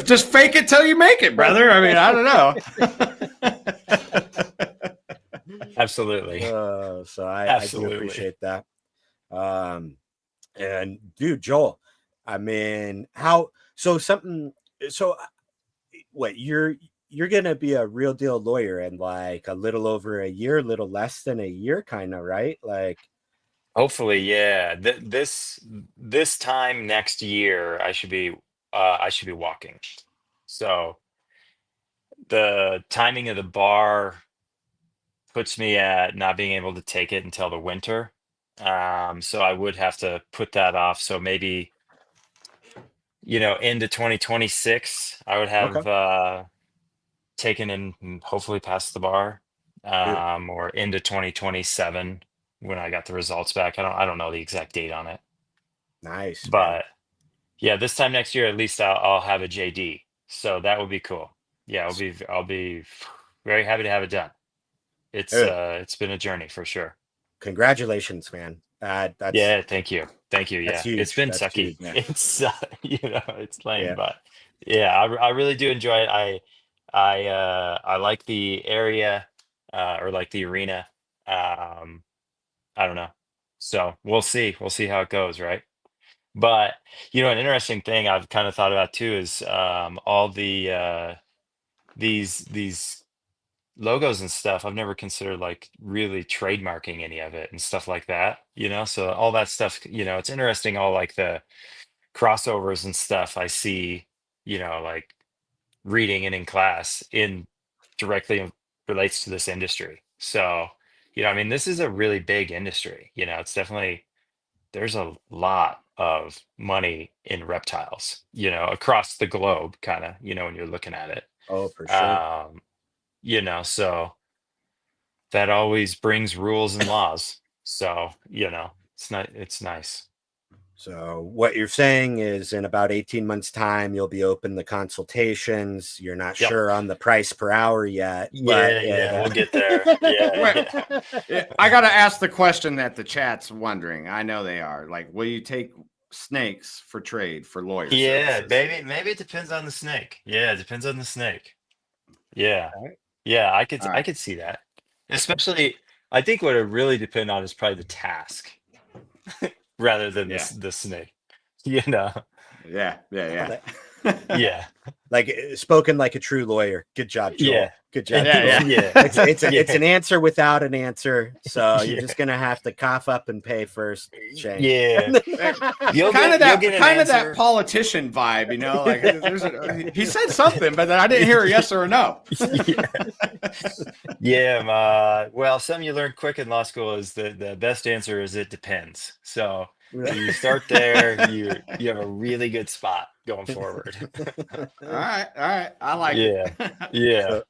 just fake it till you make it, brother. I mean, I don't know. Absolutely. So I do appreciate that. And dude, Joel, I mean, what you're gonna be a real deal lawyer in like a little over a year, a little less than a year, kind of, right? Like. Hopefully, yeah. This time next year, I should be walking. So the timing of the bar puts me at not being able to take it until the winter. So I would have to put that off. So maybe, into 2026, I would have taken and hopefully passed the bar. Or into 2027 when I got the results back. I don't know the exact date on it. Nice, but man. Yeah, this time next year at least I'll have a JD, so that would be cool. Yeah, I'll be very happy to have it done. It's been a journey for sure. Congratulations, man. Yeah, thank you. Yeah, huge. It's been that's sucky. Huge, It's it's lame, but yeah, I really do enjoy it. I like the area, or like the arena. I don't know. So we'll see. We'll see how it goes, right? But an interesting thing I've kind of thought about too is all the these logos and stuff. I've never considered like really trademarking any of it and stuff like that. So all that stuff. It's interesting. All like the crossovers and stuff I see. Like reading and in class in directly relates to this industry. So I mean, this is a really big industry. It's definitely. There's a lot of money in reptiles, across the globe, kind of, when you're looking at it. Oh, for sure. So that always brings rules and laws. So, it's nice. So what you're saying is in about 18 months time, you'll be open the consultations. You're not sure on the price per hour yet. Yeah, we'll get there. Yeah. I got to ask the question that the chat's wondering. I know they are. Like, will you take snakes for trade for lawyers? Yeah, maybe it depends on the snake. Yeah, it depends on the snake. Yeah. Right. Yeah, I could see that. Especially, I think what it really depend on is probably the task rather than the snake. Yeah. Yeah. Like spoken like a true lawyer. Good job, Joel. Yeah. Good job. Yeah. It's an answer without an answer. So you're just gonna have to cough up and pay first, Shane. Yeah. kind of that politician vibe, Like he said something, but then I didn't hear a yes or a no. Yeah. Well, something you learn quick in law school is the best answer is it depends. So you start there, you have a really good spot going forward. All right. I like it. Yeah.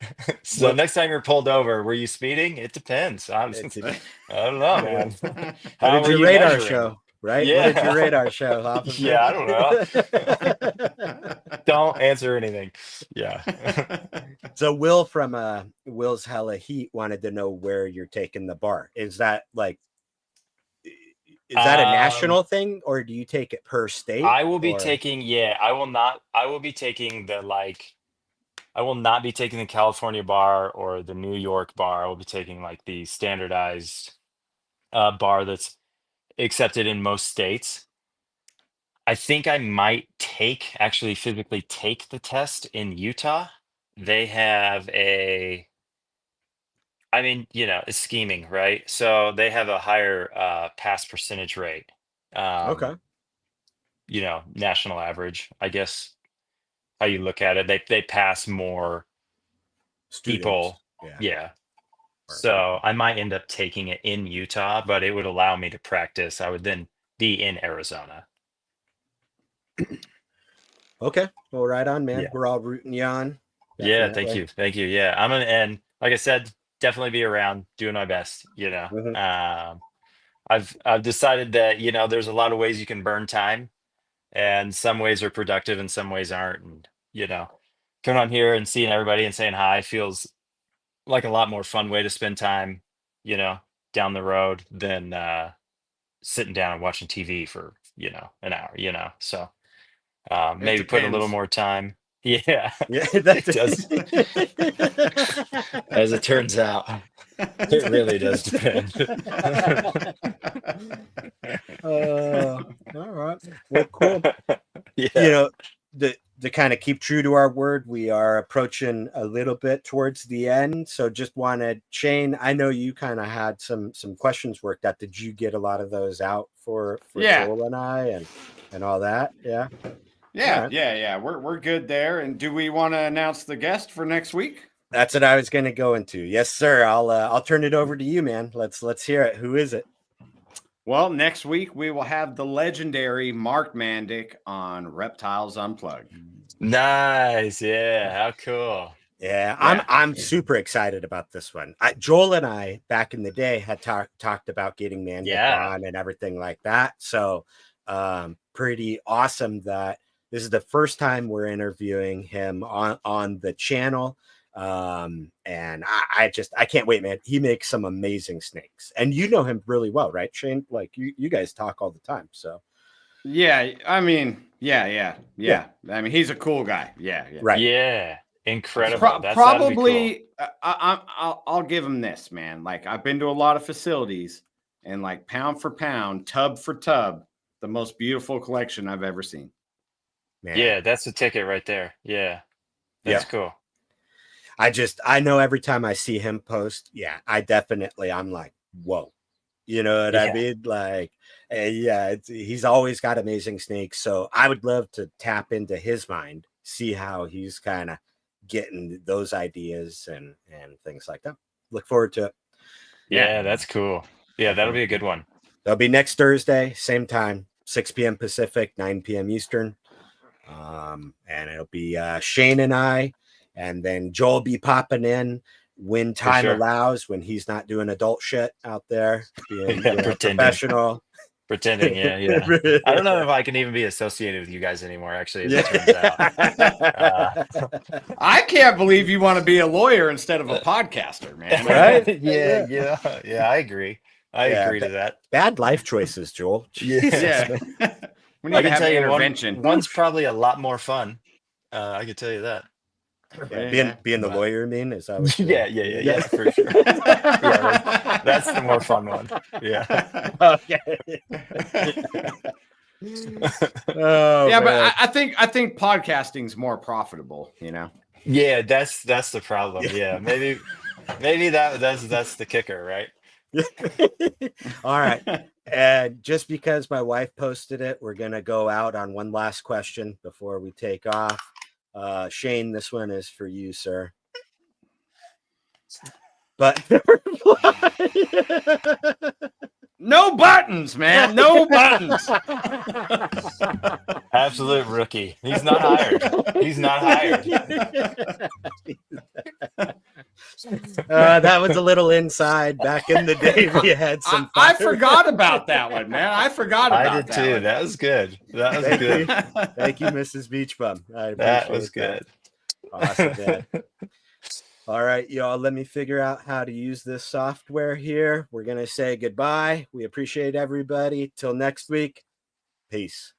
So next time you're pulled over, were you speeding? It depends. I don't know, man. How did your radar show? Right? Yeah. What did your radar show, officer? Yeah, I don't know. Don't answer anything. Yeah. So Will from Will's Hella Heat wanted to know where you're taking the bar. Is that a national thing, or do you take it per state? I will be taking, I will be taking I will not be taking the California bar or the New York bar. I will be taking like the standardized bar that's accepted in most states. I think I might actually physically take the test in Utah. They have it's scheming, right? So they have a higher pass percentage rate. Okay. National average, I guess, how you look at it. They pass more Students. people. Yeah. So I might end up taking it in Utah, but it would allow me to practice. I would then be in Arizona. Okay. Well, right on, man. Yeah. We're all rooting you on. Yeah, Definitely. thank you. Yeah, and like I said, definitely be around, doing my best. Mhm. I've decided that there's a lot of ways you can burn time, and some ways are productive and some ways aren't. And coming on here and seeing everybody and saying hi feels like a lot more fun way to spend time, you know, down the road than sitting down and watching TV for an hour. So It maybe put a little depends. more time. Yeah, Yeah, it does. As it turns out, it really does depend. All right. Well, cool. Yeah. To kind of keep true to our word, we are approaching a little bit towards the end. So just wanted, Shane, I know you kind of had some questions worked out. Did you get a lot of those out for Yeah. Joel and I and all that? Yeah. Yeah, Right. yeah. We're good there. And do we want to announce the guest for next week? That's what I was going to go into. Yes, sir. I'll turn it over to you, man. Let's hear it. Who is it? Well, next week we will have the legendary Mark Mandic on Reptiles Unplugged. Nice. Yeah. How cool. Yeah, Yeah. I'm super excited about this one. Joel and I back in the day had talked about getting Mandic Yeah. on and everything like that. So pretty awesome that this is the first time we're interviewing him on the channel. And I can't wait, man. He makes some amazing snakes. And you know him really well, right, Shane? Like you guys talk all the time. So Yeah, I mean, yeah. I mean, he's a cool guy. Yeah. right. Yeah. Incredible. That'd be cool. Probably, I'll give him this, man. Like, I've been to a lot of facilities, and like pound for pound, tub for tub, the most beautiful collection I've ever seen. Man. Yeah, that's the ticket right there. Yeah. That's cool. I know every time I see him post, I'm like, whoa, you know what I mean? Like, he's always got amazing snakes. So I would love to tap into his mind, see how he's kind of getting those ideas and things like that. Look forward to it. Yeah, that's cool. Yeah, that'll be a good one. That'll be next Thursday, same time, 6 p.m. Pacific, 9 p.m. Eastern. And it'll be Shane and I, and then Joel be popping in when time allows, when he's not doing adult shit out there, being professional. Pretending, yeah. I don't know if I can even be associated with you guys anymore, actually, as it turns out. I can't believe you want to be a lawyer instead of a podcaster, man. Right? Yeah, I agree. I agree to that. Bad life choices, Joel. Yeah. We need to have an intervention. One's probably a lot more fun. I can tell you that. Being the lawyer, is that what yeah, for sure. Yeah, that's the more fun one. Yeah. Okay. Yeah, man. But I think podcasting's more profitable, Yeah, that's the problem. Yeah, maybe that's the kicker, right? All right. And just because my wife posted it, we're gonna go out on one last question before we take off. Shane, this one is for you, sir. But no buttons, man. No buttons. Absolute rookie. He's not hired. That was a little inside back in the day. We had some. I forgot about that one, man. I did too. That was good. Thank you, Mrs. Beachbum. That was good. Awesome, man. All right, y'all, let me figure out how to use this software here. We're going to say goodbye. We appreciate everybody. Till next week. Peace.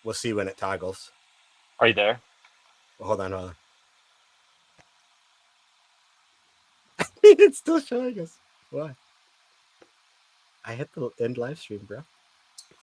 We'll see when it toggles. Are you there? Hold on. It's still showing us. Why? I hit the end live stream, bro.